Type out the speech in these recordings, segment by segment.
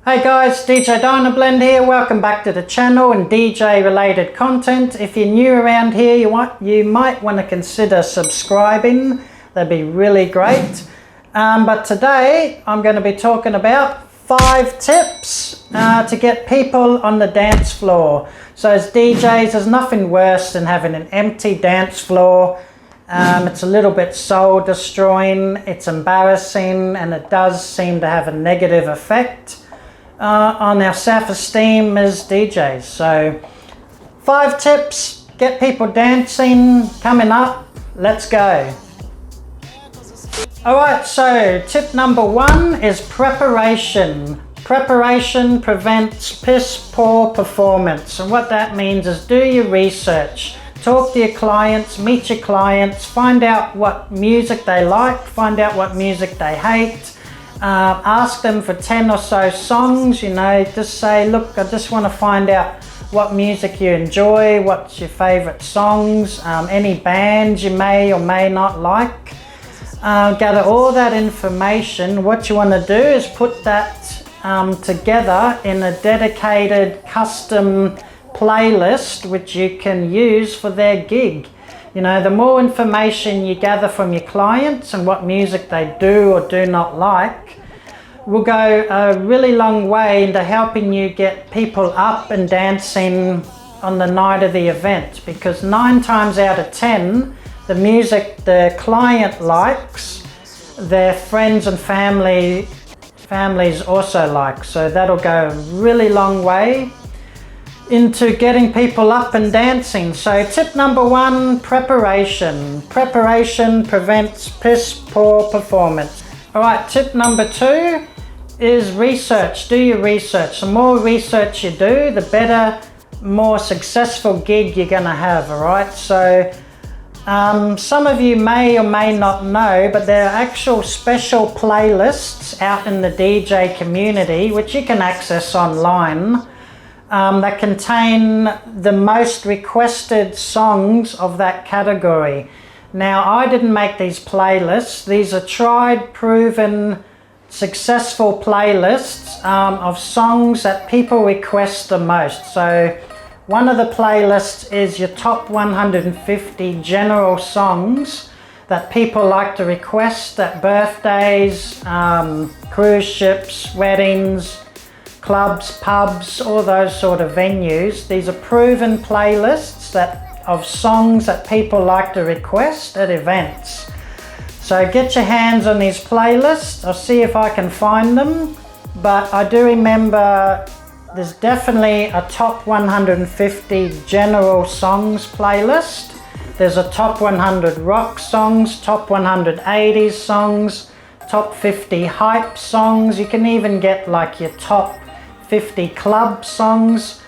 Hey guys, DJ Dynablend here. Welcome back to the channel and DJ related content. If you're new around here, you might want to consider subscribing. That'd be really great. But today I'm going to be talking about 5 tips to get people on the dance floor. So as DJs, there's nothing worse than having an empty dance floor. It's a little bit soul destroying, it's embarrassing, and it does seem to have a negative effect on our self-esteem as DJs. So 5 tips, get people dancing, coming up, let's go. Alright, so tip number 1 is preparation. Preparation prevents piss poor performance, and what that means is do your research. Talk to your clients, meet your clients, find out what music they like, find out what music they hate. Ask them for 10 or so songs, just say, look, I just want to find out what music you enjoy, what's your favorite songs, any bands you may or may not like. Gather all that information. What you want to do is put that together in a dedicated custom playlist which you can use for their gig. The more information you gather from your clients and what music they do or do not like will go a really long way into helping you get people up and dancing on the night of the event, because 9 times out of 10 the music the client likes, their friends and families also like. So that'll go a really long way into getting people up and dancing. So tip number 1, preparation. Preparation prevents piss poor performance. Alright, tip number 2 is research. Do your research. The more research you do, the better, more successful gig you're gonna have, alright? So some of you may or may not know, but there are actual special playlists out in the DJ community which you can access online that contain the most requested songs of that category. Now, I didn't make these playlists. These are tried, proven, successful playlists of songs that people request the most. So one of the playlists is your top 150 general songs that people like to request at birthdays, cruise ships, weddings, clubs, pubs, all those sort of venues. These are proven playlists of songs that people like to request at events. So get your hands on these playlists. I'll see if I can find them, but I do remember there's definitely a top 150 general songs playlist. There's a top 100 rock songs, top 100 80s songs, top 50 hype songs. You can even get like your top 50 club songs.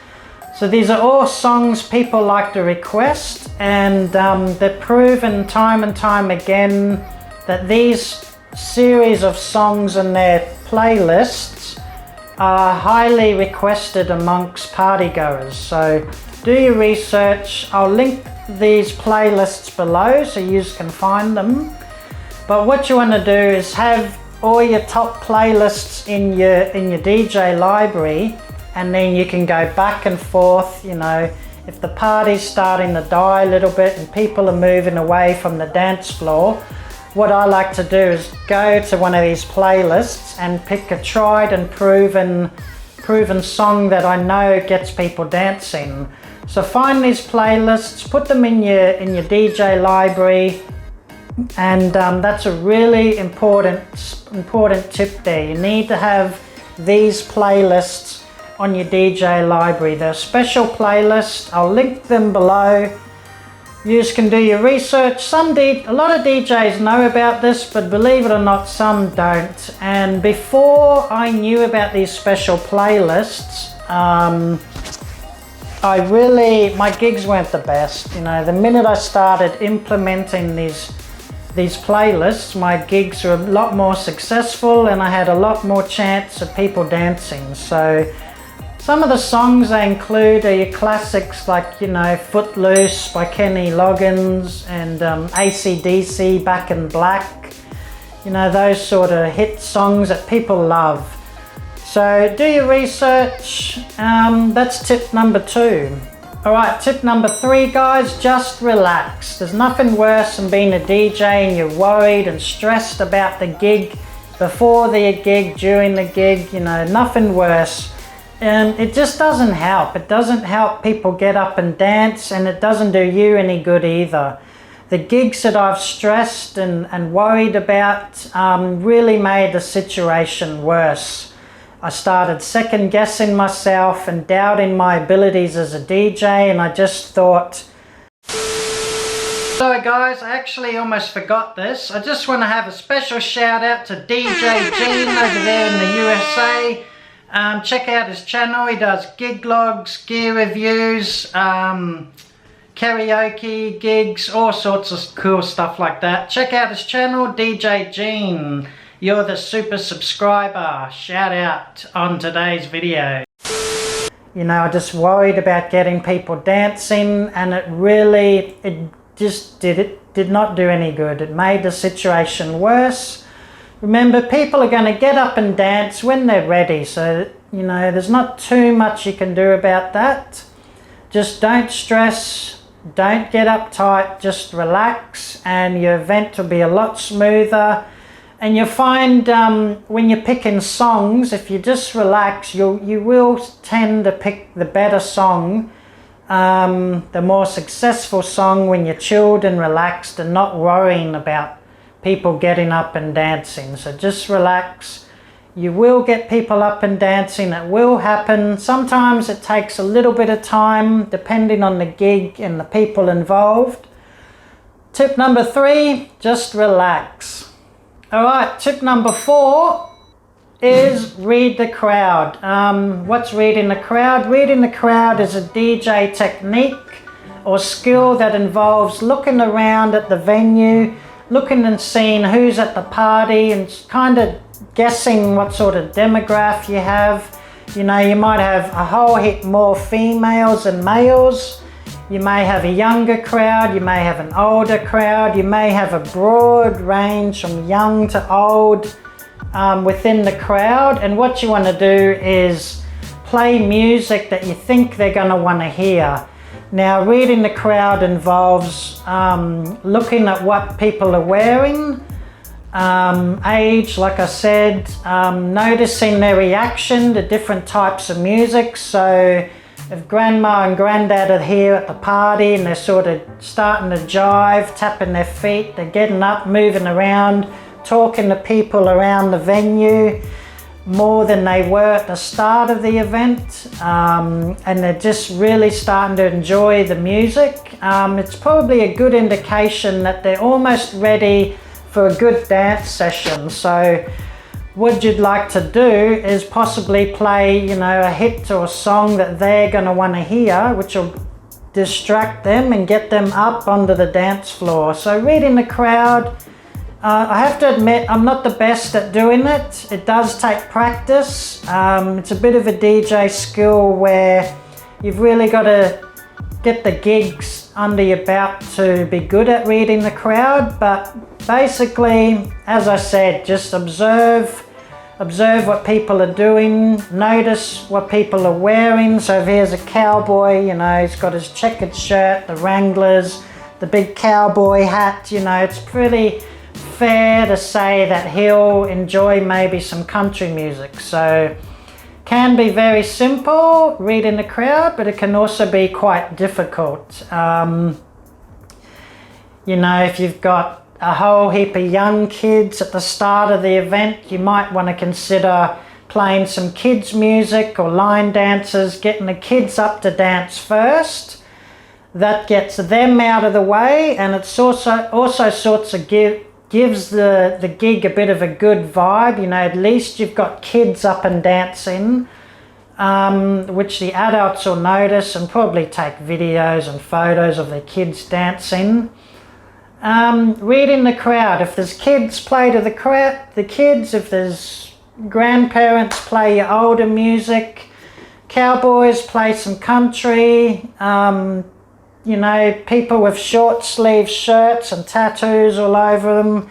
So these are all songs people like to request, and they're proven time and time again that these series of songs and their playlists are highly requested amongst partygoers. So do your research. I'll link these playlists below so you can find them. But what you want to do is have all your top playlists in your DJ library, and then you can go back and forth. If the party's starting to die a little bit and people are moving away from the dance floor, what I like to do is go to one of these playlists and pick a tried and proven song that I know gets people dancing. So find these playlists, put them in your DJ library, and that's a really important tip there. You need to have these playlists on your DJ library. They're special playlists. I'll link them below. You can do your research. A lot of DJs know about this, but believe it or not, some don't. And before I knew about these special playlists, my gigs weren't the best. The minute I started implementing these playlists, my gigs were a lot more successful and I had a lot more chance of people dancing. So some of the songs they include are your classics like, Footloose by Kenny Loggins and AC/DC, Back in Black. Those sort of hit songs that people love. So do your research. That's tip number 2. All right, tip number 3, guys, just relax. There's nothing worse than being a DJ and you're worried and stressed about the gig, before the gig, during the gig, you know, nothing worse. And it just doesn't help. It doesn't help people get up and dance, and it doesn't do you any good either. The gigs that I've stressed and worried about really made the situation worse. I started second guessing myself and doubting my abilities as a DJ, and I just thought... So guys, I actually almost forgot this. I just want to have a special shout out to DJ Gene over there in the USA. Check out his channel. He does gig logs, gear reviews, karaoke gigs, all sorts of cool stuff like that. Check out his channel, DJ Gene. You're the super subscriber. Shout out on today's video. You know, I just worried about getting people dancing, and it just did not do any good. It made the situation worse. Remember, people are going to get up and dance when they're ready, so you know, there's not too much you can do about that. Just don't stress, don't get uptight, just relax, and your event will be a lot smoother. And you'll find when you're picking songs, if you just relax, you will tend to pick the better song, the more successful song, when you're chilled and relaxed and not worrying about people getting up and dancing. So just relax. You will get people up and dancing. It will happen. Sometimes it takes a little bit of time depending on the gig and the people involved. Tip number 3, just relax. All right, tip number 4 is read the crowd. What's reading the crowd? Reading the crowd is a DJ technique or skill that involves looking around at the venue, looking and seeing who's at the party, and kind of guessing what sort of demographic you have. You know, you might have a whole heap more females than males. You may have a younger crowd, you may have an older crowd, you may have a broad range from young to old within the crowd. And what you want to do is play music that you think they're going to want to hear. Now, reading the crowd involves looking at what people are wearing, age, like I said, noticing their reaction to different types of music. So if grandma and granddad are here at the party and they're sort of starting to jive, tapping their feet, they're getting up, moving around, talking to people around the venue more than they were at the start of the event, and they're just really starting to enjoy the music, it's probably a good indication that they're almost ready for a good dance session. So what you'd like to do is possibly play, you know, a hit or a song that they're going to want to hear, which will distract them and get them up onto the dance floor. So reading the crowd, I have to admit, I'm not the best at doing it. It does take practice. It's a bit of a DJ skill where you've really got to get the gigs under your belt to be good at reading the crowd. But basically, as I said, just observe what people are doing, notice what people are wearing. So if here's a cowboy, you know, he's got his checkered shirt, the Wranglers, the big cowboy hat, you know, it's pretty fair to say that he'll enjoy maybe some country music. So can be very simple reading the crowd, but it can also be quite difficult. You know, if you've got a whole heap of young kids at the start of the event, you might want to consider playing some kids music or line dances, getting the kids up to dance first. That gets them out of the way, and it's also sorts of gives the gig a bit of a good vibe. You know, at least you've got kids up and dancing, which the adults will notice and probably take videos and photos of their kids dancing. Reading the crowd. If there's kids, play to the kids. If there's grandparents, play your older music. Cowboys, play some country. You know, people with short sleeve shirts and tattoos all over them.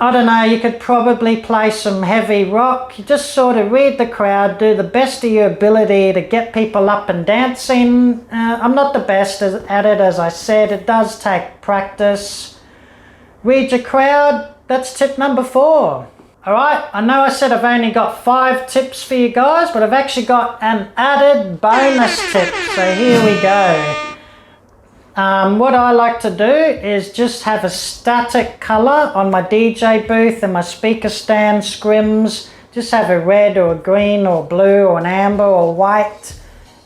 I don't know, you could probably play some heavy rock. You just sort of read the crowd, do the best of your ability to get people up and dancing. I'm not the best at it, as I said. It does take practice. Read your crowd. That's tip number 4. Alright, I know I said I've only got 5 tips for you guys, but I've actually got an added bonus tip. So here we go. What I like to do is just have a static colour on my DJ booth and my speaker stand scrims. Just have a red or a green or blue or an amber or white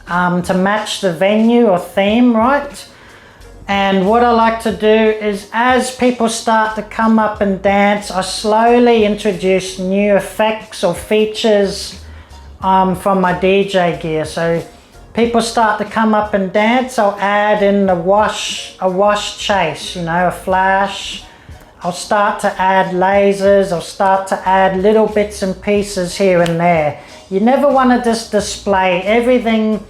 to match the venue or theme, right? And what I like to do is, as people start to come up and dance, I slowly introduce new effects or features from my DJ gear. So people start to come up and dance, I'll add in a wash chase, you know, a flash. I'll start to add lasers, I'll start to add little bits and pieces here and there. You never want to just display everything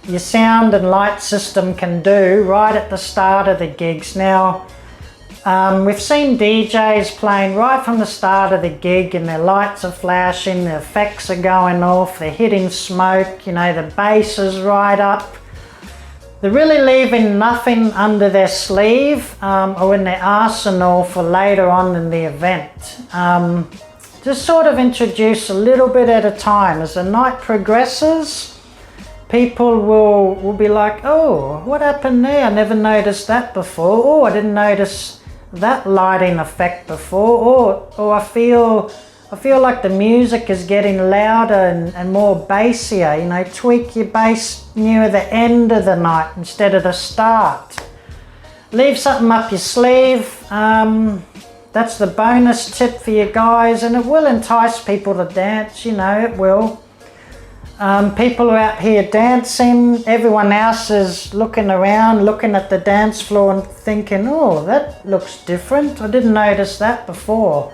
your sound and light system can do right at the start of the gigs. Now, we've seen DJs playing right from the start of the gig and their lights are flashing, the effects are going off, they're hitting smoke, you know, the bass is right up. They're really leaving nothing under their sleeve or in their arsenal for later on in the event. Just sort of introduce a little bit at a time. As the night progresses, people will be like, oh, what happened there? I never noticed that before. Oh, I didn't notice that lighting effect before. Or I feel like the music is getting louder and more bassier. You know, tweak your bass near the end of the night instead of the start. Leave something up your sleeve. That's the bonus tip for you guys, and it will entice people to dance, you know, it will. People are out here dancing, everyone else is looking around, looking at the dance floor and thinking, oh, that looks different, I didn't notice that before.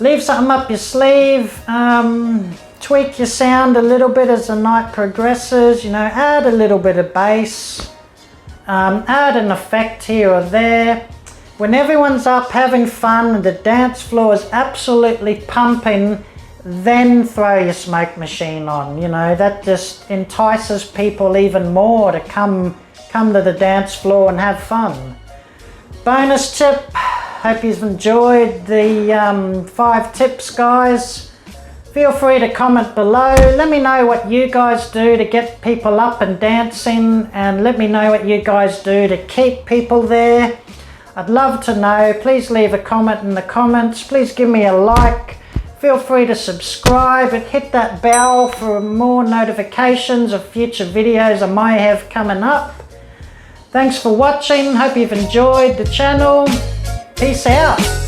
Leave something up your sleeve, tweak your sound a little bit as the night progresses, you know, add a little bit of bass, add an effect here or there. When everyone's up having fun and the dance floor is absolutely pumping, then throw your smoke machine on. You know, that just entices people even more to come to the dance floor and have fun. Bonus tip, hope you've enjoyed the 5 tips, guys. Feel free to comment below. Let me know what you guys do to get people up and dancing, and let me know what you guys do to keep people there. I'd love to know. Please leave a comment in the comments. Please give me a like. Feel free to subscribe and hit that bell for more notifications of future videos I might have coming up. Thanks for watching. Hope you've enjoyed the channel. Peace out.